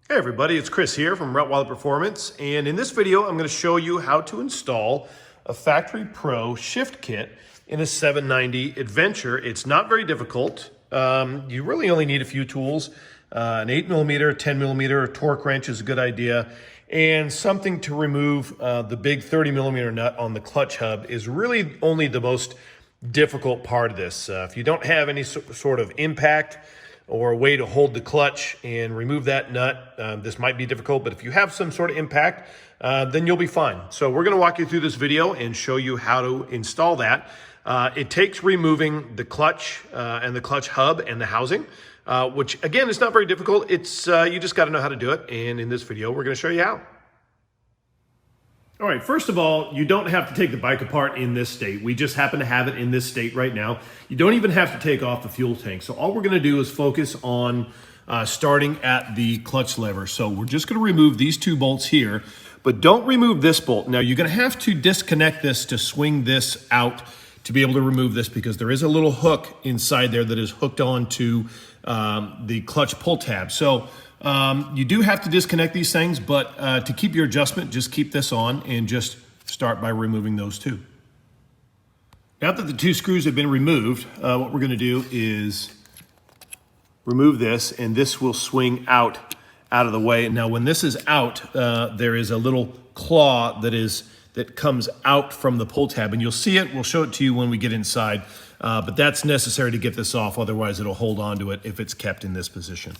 Hey everybody, it's Chris here from Rottweiler Performance, and in this video I'm going to show you how to install a Factory Pro shift kit in a 790 Adventure. It's not very difficult. You really only need a few tools. An 8mm, 10mm torque wrench is a good idea, and something to remove the big 30mm nut on the clutch hub is really only the most difficult part of this. If you don't have any sort of impact or a way to hold the clutch and remove that nut, this might be difficult, but if you have some sort of impact, then you'll be fine. So we're gonna walk you through this video and show you how to install that. It takes removing the clutch and the clutch hub and the housing, which again, is not very difficult. It's you just gotta know how to do it. And in this video, we're gonna show you how. All right, first of all, you don't have to take the bike apart in this state. We just happen to have it in this state right now. You don't even have to take off the fuel tank. So all we're gonna do is focus on starting at the clutch lever. So we're just gonna remove these two bolts here, but don't remove this bolt. Now you're gonna have to disconnect this to swing this out to be able to remove this, because there is a little hook inside there that is hooked onto the clutch pull tab. So you do have to disconnect these things, but to keep your adjustment, just keep this on and just start by removing those two. Now that the two screws have been removed, what we're gonna do is remove this, and this will swing out of the way. Now when this is out, there is a little claw that comes out from the pull tab, and you'll see it. We'll show it to you when we get inside, but that's necessary to get this off, otherwise it'll hold on to it if it's kept in this position.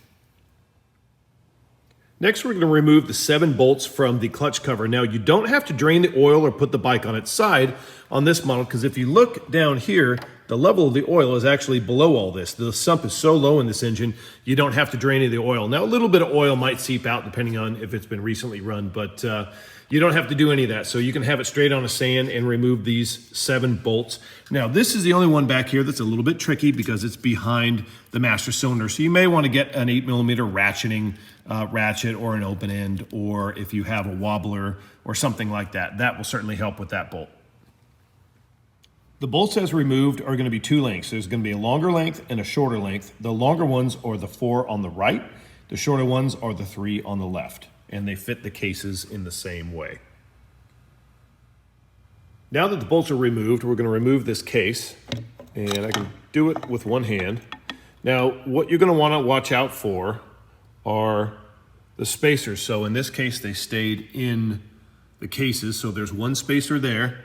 Next, we're going to remove the 7 bolts from the clutch cover. Now, you don't have to drain the oil or put the bike on its side on this model, because if you look down here, the level of the oil is actually below all this. The sump is so low in this engine, you don't have to drain any of the oil. Now, a little bit of oil might seep out depending on if it's been recently run, but you don't have to do any of that. So you can have it straight on a sand and remove these 7 bolts. Now, this is the only one back here that's a little bit tricky because it's behind the master cylinder. So you may want to get an 8mm ratcheting ratchet or an open end, or if you have a wobbler or something like that, that will certainly help with that bolt. The bolts as removed are going to be 2 lengths. There's going to be a longer length and a shorter length. The longer ones are the 4 on the right. The shorter ones are the 3 on the left, and they fit the cases in the same way. Now that the bolts are removed, we're going to remove this case, and I can do it with one hand. Now, what you're going to want to watch out for are the spacers. So in this case, they stayed in the cases. So there's one spacer there,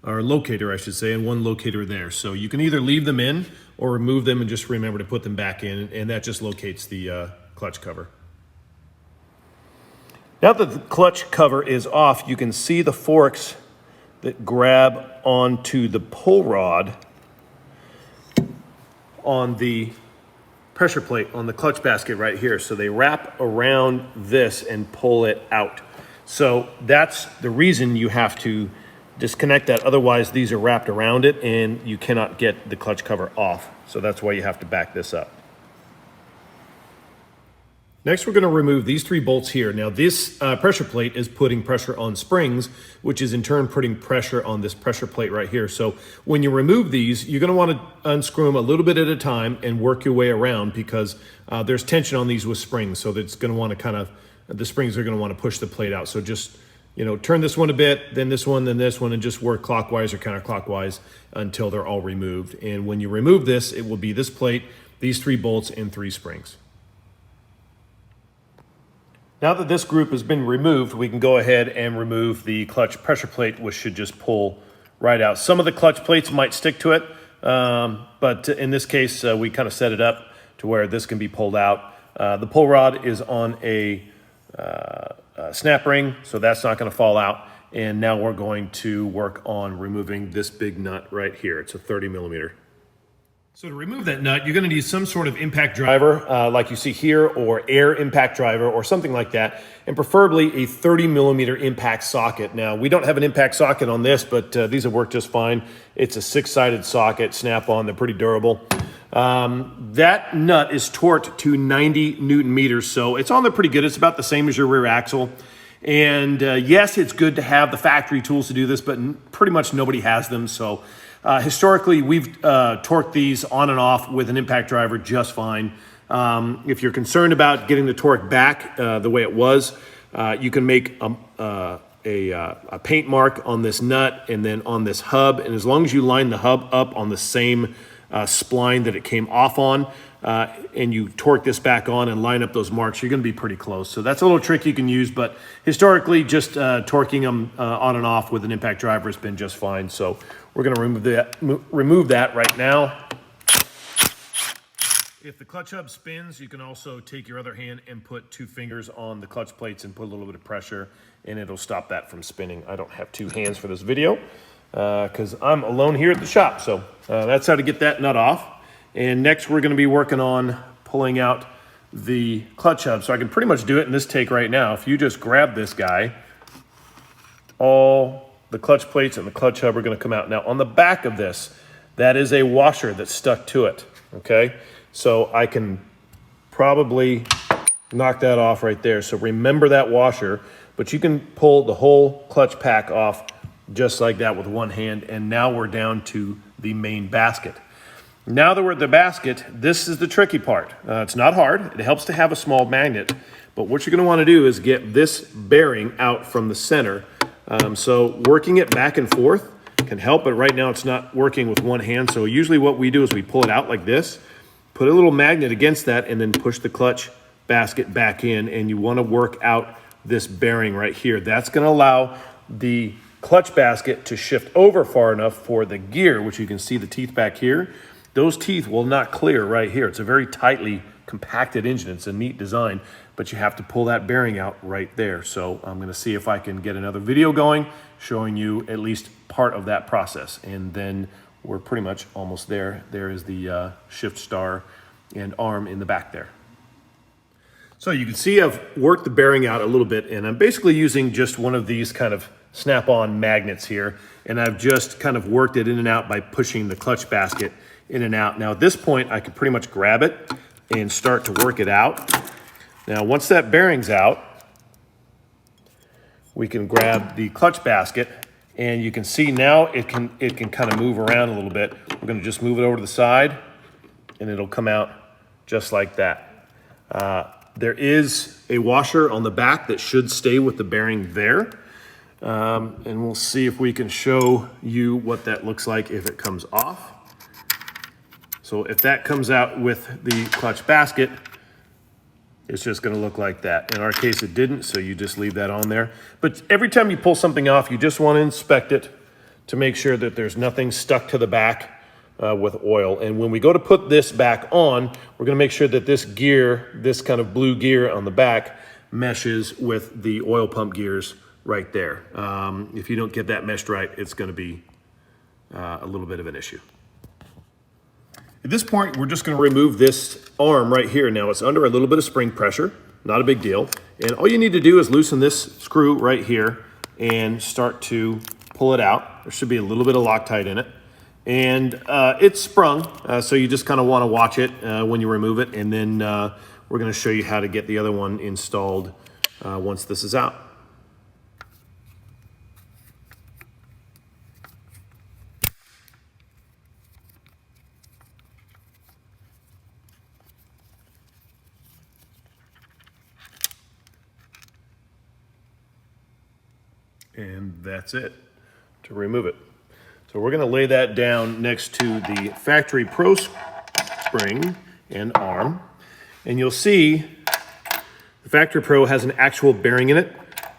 or locator, I should say, and one locator there. So you can either leave them in or remove them and just remember to put them back in, and that just locates the clutch cover. Now that the clutch cover is off, you can see the forks that grab onto the pull rod on the pressure plate on the clutch basket right here. So they wrap around this and pull it out. So that's the reason you have to disconnect that. Otherwise, these are wrapped around it and you cannot get the clutch cover off. So that's why you have to back this up. Next, we're going to remove these 3 bolts here. Now, this pressure plate is putting pressure on springs, which is in turn putting pressure on this pressure plate right here. So when you remove these, you're going to want to unscrew them a little bit at a time and work your way around, because there's tension on these with springs. So that's going to want to the springs are going to want to push the plate out. So just, turn this one a bit, then this one, and just work clockwise or counterclockwise until they're all removed. And when you remove this, it will be this plate, these 3 bolts, and 3 springs. Now that this group has been removed, we can go ahead and remove the clutch pressure plate, which should just pull right out. Some of the clutch plates might stick to it, but in this case, we kind of set it up to where this can be pulled out. The pull rod is on a snap ring, so that's not going to fall out. And now we're going to work on removing this big nut right here. It's a 30mm. So to remove that nut, you're going to need some sort of impact driver like you see here, or air impact driver or something like that, and preferably a 30mm impact socket. Now, we don't have an impact socket on this, but these have worked just fine. It's a 6-sided socket, snap-on, they're pretty durable. That nut is torqued to 90 Newton meters, so it's on there pretty good. It's about the same as your rear axle. And yes, it's good to have the factory tools to do this, but pretty much nobody has them, so historically, we've torqued these on and off with an impact driver just fine. If you're concerned about getting the torque back the way it was, you can make a paint mark on this nut and then on this hub. And as long as you line the hub up on the same spline that it came off on, and you torque this back on and line up those marks, you're going to be pretty close. So that's a little trick you can use, but historically just torquing them on and off with an impact driver has been just fine. So we're going to remove that right now. If the clutch hub spins, you can also take your other hand and put 2 fingers on the clutch plates and put a little bit of pressure, and it'll stop that from spinning. I don't have 2 hands for this video because I'm alone here at the shop. So that's how to get that nut off. And next we're going to be working on pulling out the clutch hub. So I can pretty much do it in this take right now. If you just grab this guy, all the clutch plates and the clutch hub are going to come out. Now on the back of this, that is a washer that's stuck to it, okay? So I can probably knock that off right there. So remember that washer, but you can pull the whole clutch pack off just like that with one hand. And now we're down to the main basket. Now that we're at the basket, this is the tricky part. It's not hard. It helps to have a small magnet, but what you're going to want to do is get this bearing out from the center. So working it back and forth can help, but right now it's not working with one hand. So usually what we do is we pull it out like this, put a little magnet against that, and then push the clutch basket back in, and you want to work out this bearing right here. That's going to allow the clutch basket to shift over far enough for the gear, which you can see the teeth back here. Those teeth will not clear right here. It's a very tightly compacted engine. It's a neat design, but you have to pull that bearing out right there. So I'm going to see if I can get another video going showing you at least part of that process, and then we're pretty much almost there. There is the shift star and arm in the back there. So you can see I've worked the bearing out a little bit, and I'm basically using just one of these kind of snap-on magnets here, and I've just kind of worked it in and out by pushing the clutch basket in and out. Now at this point, I can pretty much grab it and start to work it out. Now once that bearing's out, we can grab the clutch basket, and you can see now it can kind of move around a little bit. We're going to just move it over to the side, and it'll come out just like that. There is a washer on the back that should stay with the bearing there. And we'll see if we can show you what that looks like if it comes off. So if that comes out with the clutch basket, it's just going to look like that. In our case, it didn't, so you just leave that on there. But every time you pull something off, you just want to inspect it to make sure that there's nothing stuck to the back with oil. And when we go to put this back on, we're going to make sure that this gear, this kind of blue gear on the back, meshes with the oil pump gears right there. If you don't get that meshed right, it's going to be a little bit of an issue. At this point, we're just going to remove this arm right here. Now it's under a little bit of spring pressure, not a big deal. And all you need to do is loosen this screw right here and start to pull it out. There should be a little bit of Loctite in it. And it's sprung, so you just kind of want to watch it when you remove it. And then we're going to show you how to get the other one installed once this is out. And that's it to remove it. So we're going to lay that down next to the Factory Pro spring and arm. And you'll see the Factory Pro has an actual bearing in it.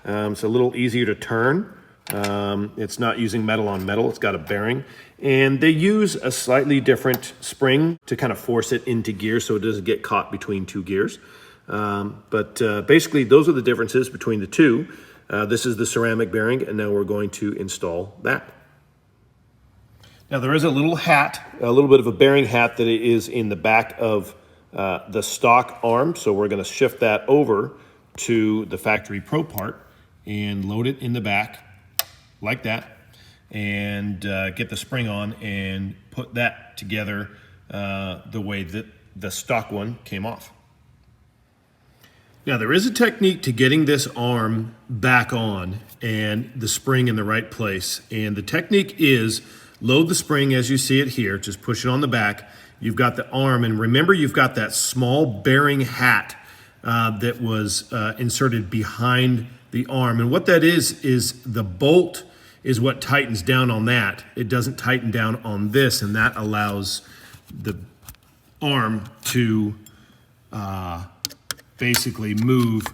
It's a little easier to turn. It's not using metal on metal. It's got a bearing. And they use a slightly different spring to kind of force it into gear so it doesn't get caught between 2 gears. But basically, those are the differences between the two. This is the ceramic bearing, and now we're going to install that. Now there is a little hat, a little bit of a bearing hat that is in the back of the stock arm. So we're going to shift that over to the Factory Pro part and load it in the back like that, and get the spring on and put that together the way that the stock one came off. Now there is a technique to getting this arm back on and the spring in the right place. And the technique is Load the spring as you see it here. Just push it on the back. You've got the arm, and remember you've got that small bearing hat that was inserted behind the arm. And what that is the bolt is what tightens down on that. It doesn't tighten down on this, and that allows the arm to basically move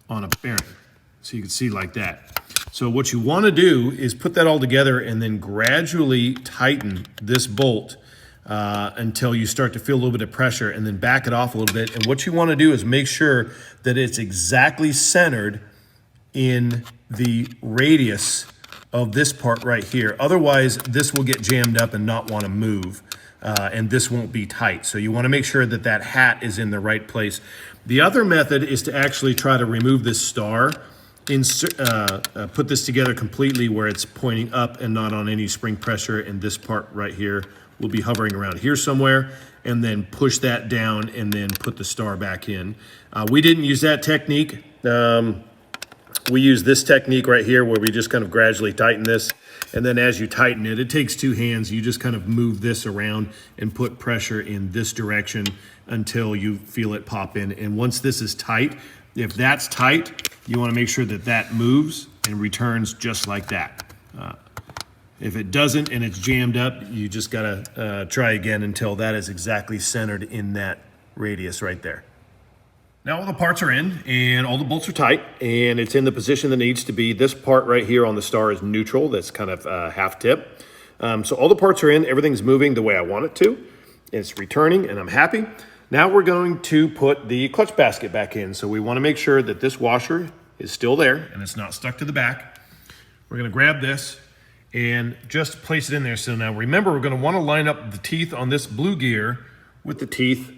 on a bearing. So you can see like that. So what you want to do is put that all together and then gradually tighten this bolt until you start to feel a little bit of pressure, and then back it off a little bit. And what you want to do is make sure that it's exactly centered in the radius of this part right here. Otherwise, this will get jammed up and not want to move, and this won't be tight. So you want to make sure that that hat is in the right place. The other method is to actually try to remove this star, put this together completely where it's pointing up and not on any spring pressure, and this part right here will be hovering around here somewhere, and then push that down and then put the star back in. We didn't use that technique. We use this technique right here where we just kind of gradually tighten this, and then as you tighten it, it takes two hands. You just kind of move this around and put pressure in this direction until you feel it pop in. And once this is tight, if that's tight, you want to make sure that that moves and returns just like that. If it doesn't and it's jammed up, you just gotta try again until that is exactly centered in that radius right there. Now all the parts are in and all the bolts are tight and it's in the position that needs to be. This part right here on the star is neutral. That's kind of half tip. So all the parts are in, everything's moving the way I want it to. It's returning and I'm happy. Now we're going to put the clutch basket back in. So we want to make sure that this washer is still there and it's not stuck to the back. We're going to grab this and just place it in there. So now remember, we're going to want to line up the teeth on this blue gear with the teeth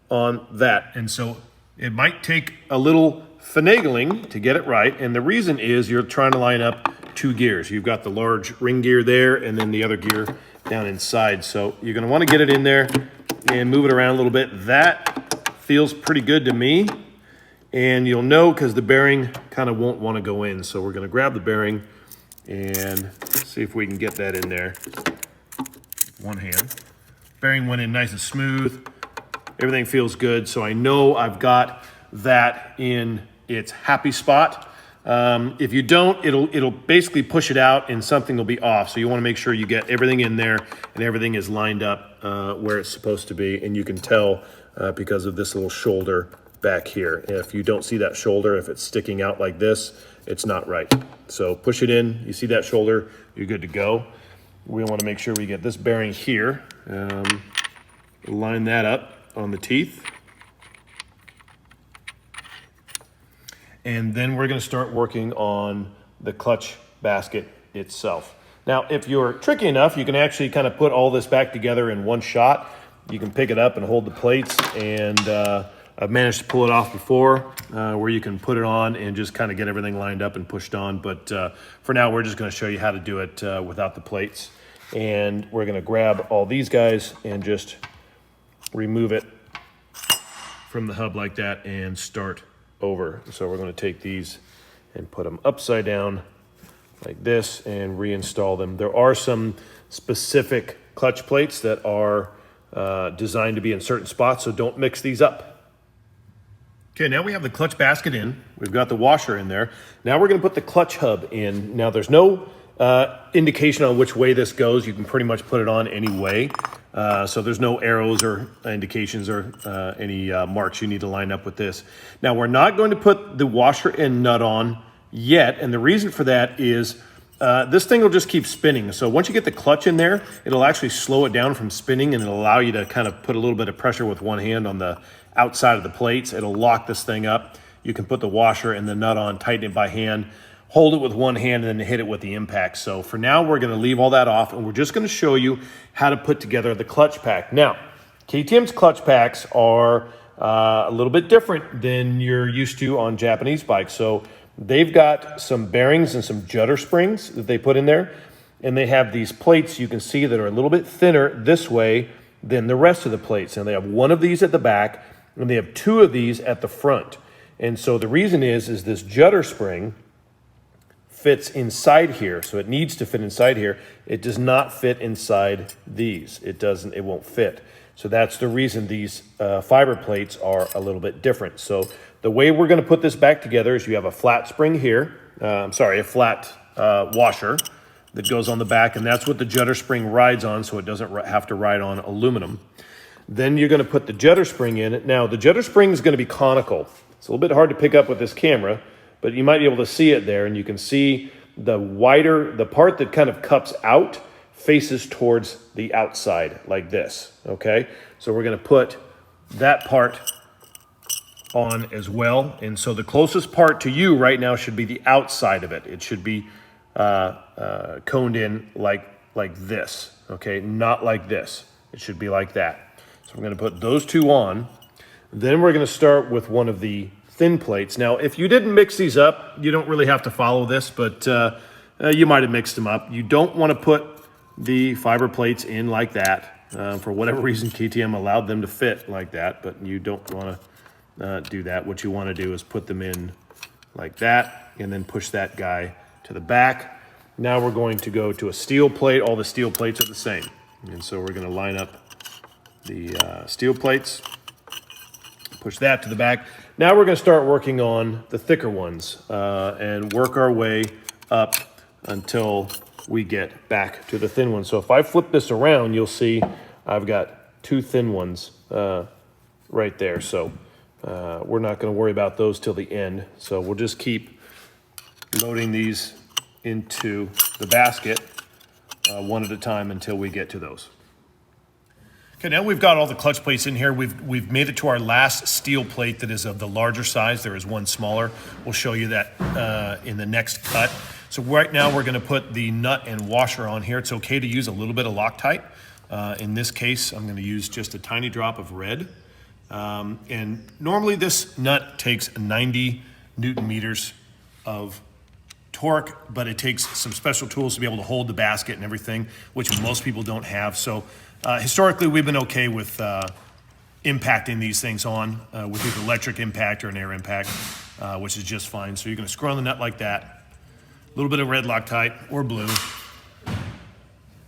on that. And so it might take a little finagling to get it right. And the reason is you're trying to line up two gears. You've got the large ring gear there and then the other gear down inside. So you're going to want to get it in there and move it around a little bit. That feels pretty good to me. And you'll know because the bearing kind of won't want to go in. So we're going to grab the bearing and see if we can get that in there. One hand. Bearing went in nice and smooth. Everything feels good. So I know I've got that in its happy spot. If you don't, it'll basically push it out and something will be off. So you want to make sure you get everything in there and everything is lined up where it's supposed to be. And you can tell because of this little shoulder back here. If you don't see that shoulder, if it's sticking out like this, it's not right. So push it in, you see that shoulder, you're good to go. We want to make sure we get this bearing here. Line that up on the teeth. And then we're going to start working on the clutch basket itself. Now, if you're tricky enough, you can actually kind of put all this back together in one shot. You can pick it up and hold the plates, and I've managed to pull it off before where you can put it on and just kind of get everything lined up and pushed on. But for now, we're just going to show you how to do it without the plates. And we're going to grab all these guys and just remove it from the hub like that and start over. So we're going to take these and put them upside down like this and reinstall them. There are some specific clutch plates that are designed to be in certain spots, so don't mix these up. Okay, now we have the clutch basket in. We've got the washer in there. Now we're going to put the clutch hub in. Now there's no indication on which way this goes. You can pretty much put it on any way. So there's no arrows or indications or any marks you need to line up with this. Now we're not going to put the washer and nut on yet, and the reason for that is this thing will just keep spinning. So once you get the clutch in there, it'll actually slow it down from spinning, and it'll allow you to kind of put a little bit of pressure with one hand on the outside of the plates. It'll lock this thing up. You can put the washer and the nut on, tighten it by hand, hold it with one hand, and then hit it with the impact. So for now, we're going to leave all that off, and we're just going to show you how to put together the clutch pack. Now, KTM's clutch packs are a little bit different than you're used to on Japanese bikes. So they've got some bearings and some judder springs that they put in there, and they have these plates you can see that are a little bit thinner this way than the rest of the plates. And they have one of these at the back, and they have two of these at the front. And so the reason is this judder spring fits inside here, so it needs to fit inside here. It does not fit inside these. It won't fit. So that's the reason these fiber plates are a little bit different. So the way we're gonna put this back together is you have a flat spring here, a flat washer that goes on the back, and that's what the judder spring rides on, so it doesn't have to ride on aluminum. Then you're gonna put the judder spring in it. Now, the judder spring is gonna be conical. It's a little bit hard to pick up with this camera, but you might be able to see it there, and you can see the part that kind of cups out faces towards the outside like this, okay? So we're gonna put that part on as well. And so the closest part to you right now should be the outside of it. It should be coned in like this, okay? Not like this. It should be like that. So we're gonna put those two on. Then we're gonna start with one of the thin plates. Now, if you didn't mix these up, you don't really have to follow this, but you might have mixed them up. You don't wanna put the fiber plates in like that. For whatever reason, KTM allowed them to fit like that, but you don't wanna do that. What you wanna do is put them in like that, and then push that guy to the back. Now we're going to go to a steel plate. All the steel plates are the same. And so we're gonna line up the steel plates, push that to the back. Now we're gonna start working on the thicker ones and work our way up until we get back to the thin ones. So if I flip this around, you'll see I've got two thin ones right there. So we're not gonna worry about those till the end. So we'll just keep loading these into the basket one at a time until we get to those. Okay, now we've got all the clutch plates in here. We've made it to our last steel plate that is of the larger size. There is one smaller. We'll show you that in the next cut. So right now we're gonna put the nut and washer on here. It's okay to use a little bit of Loctite. In this case, I'm gonna use just a tiny drop of red. And normally this nut takes 90 Newton meters of torque, but it takes some special tools to be able to hold the basket and everything, which most people don't have. So historically, we've been okay with impacting these things on with either electric impact or an air impact, which is just fine. So you're gonna screw on the nut like that, a little bit of red Loctite or blue,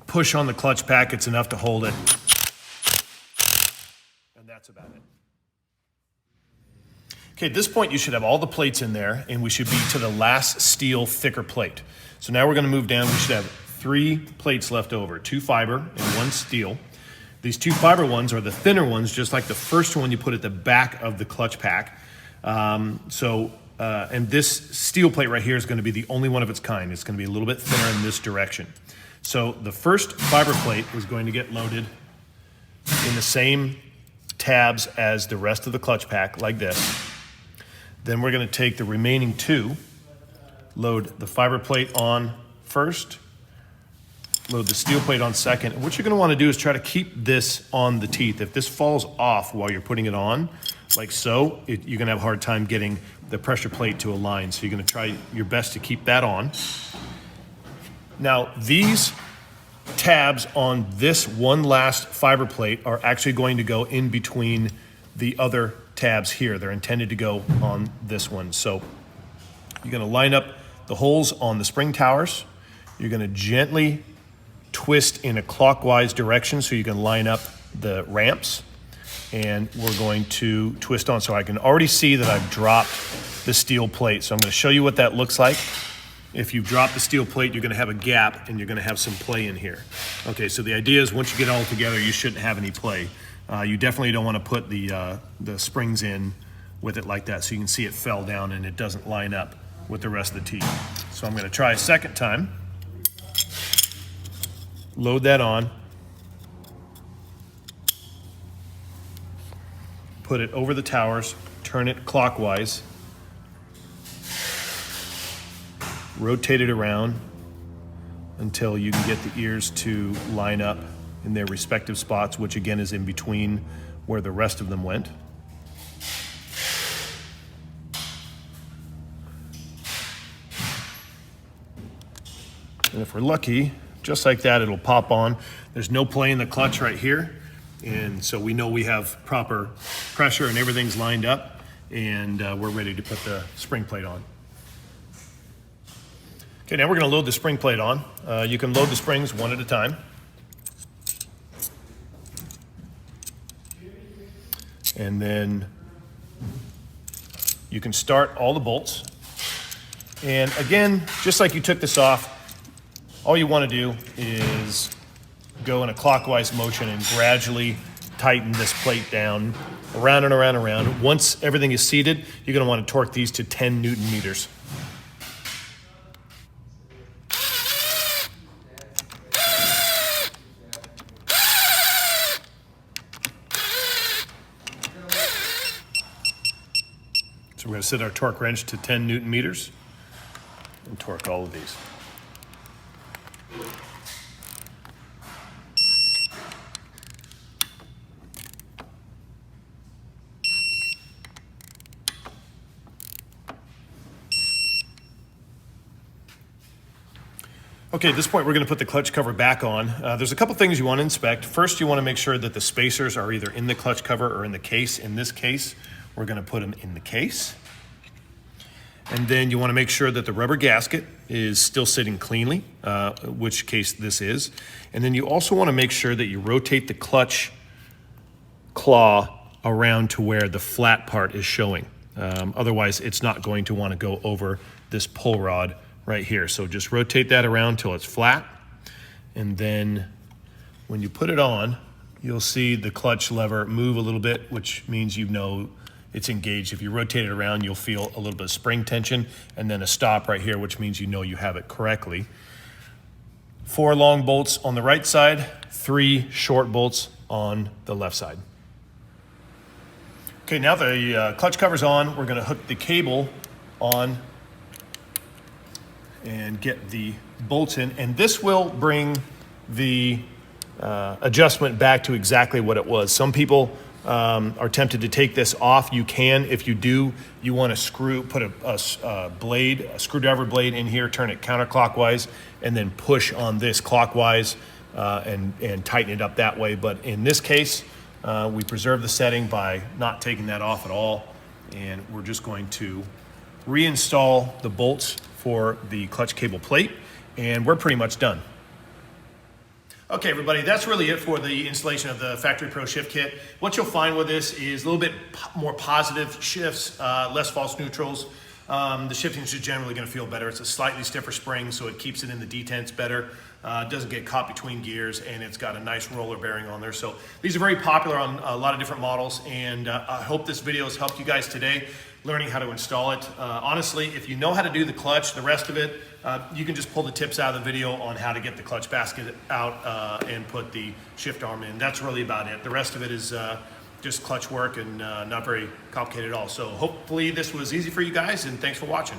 push on the clutch pack, it's enough to hold it, and that's about it. Okay, at this point, you should have all the plates in there, and we should be to the last steel thicker plate. So now we're gonna move down. We should have 3 plates left over, 2 fiber and 1 steel. These 2 fiber ones are the thinner ones, just like the first one you put at the back of the clutch pack. And this steel plate right here is gonna be the only one of its kind. It's gonna be a little bit thinner in this direction. So the first fiber plate is going to get loaded in the same tabs as the rest of the clutch pack, like this. Then we're gonna take the remaining 2, load the fiber plate on first, load the steel plate on second. And what you're gonna wanna do is try to keep this on the teeth. If this falls off while you're putting it on, like so, you're gonna have a hard time getting the pressure plate to align. So you're gonna try your best to keep that on. Now, these tabs on this one last fiber plate are actually going to go in between the other tabs here. They're intended to go on this one. So you're gonna line up the holes on the spring towers. You're gonna gently twist in a clockwise direction so you can line up the ramps. And we're going to twist on. So I can already see that I've dropped the steel plate. So I'm gonna show you what that looks like. If you drop the steel plate, you're gonna have a gap and you're gonna have some play in here. Okay, so the idea is once you get it all together, you shouldn't have any play. You definitely don't wanna put the springs in with it like that so you can see it fell down and it doesn't line up with the rest of the teeth. So I'm gonna try a second time. Load that on. Put it over the towers, turn it clockwise. Rotate it around until you can get the ears to line up in their respective spots, which again is in between where the rest of them went. And if we're lucky, just like that, it'll pop on. There's no play in the clutch right here. And so we know we have proper pressure and everything's lined up, and we're ready to put the spring plate on. Okay, now we're going to load the spring plate on. You can load the springs one at a time. And then you can start all the bolts. And again, just like you took this off, all you want to do is go in a clockwise motion and gradually tighten this plate down around and around and around. Once everything is seated, you're going to want to torque these to 10 Newton meters. So we're going to set our torque wrench to 10 Newton meters and torque all of these. Okay, at this point we're going to put the clutch cover back on. There's a couple things you want to inspect. First, you want to make sure that the spacers are either in the clutch cover or in the case. In this case, we're going to put them in the case. And then you want to make sure that the rubber gasket is still sitting cleanly, which case this is. And then you also want to make sure that you rotate the clutch claw around to where the flat part is showing. Otherwise, it's not going to want to go over this pull rod right here. So just rotate that around till it's flat. And then when you put it on, you'll see the clutch lever move a little bit, which means you know it's engaged. If you rotate it around, you'll feel a little bit of spring tension and then a stop right here, which means you know you have it correctly. 4 long bolts on the right side, 3 short bolts on the left side. Okay, now the clutch cover's on, we're gonna hook the cable on and get the bolts in, and this will bring the adjustment back to exactly what it was. Some people are tempted to take this off. You can. If you do, you want to put a screwdriver blade in here, turn it counterclockwise, and then push on this clockwise and tighten it up that way. But in this case, we preserve the setting by not taking that off at all, and we're just going to reinstall the bolts for the clutch cable plate, and we're pretty much done. Okay, everybody, that's really it for the installation of the Factory Pro Shift Kit. What you'll find with this is a little bit more positive shifts, less false neutrals. The shifting is just generally going to feel better. It's a slightly stiffer spring, so it keeps it in the detents better. It doesn't get caught between gears, and it's got a nice roller bearing on there. So these are very popular on a lot of different models, and I hope this video has helped you guys today learning how to install it. Honestly, if you know how to do the clutch, the rest of it, you can just pull the tips out of the video on how to get the clutch basket out and put the shift arm in. That's really about it. The rest of it is just clutch work and not very complicated at all. So hopefully this was easy for you guys, and thanks for watching.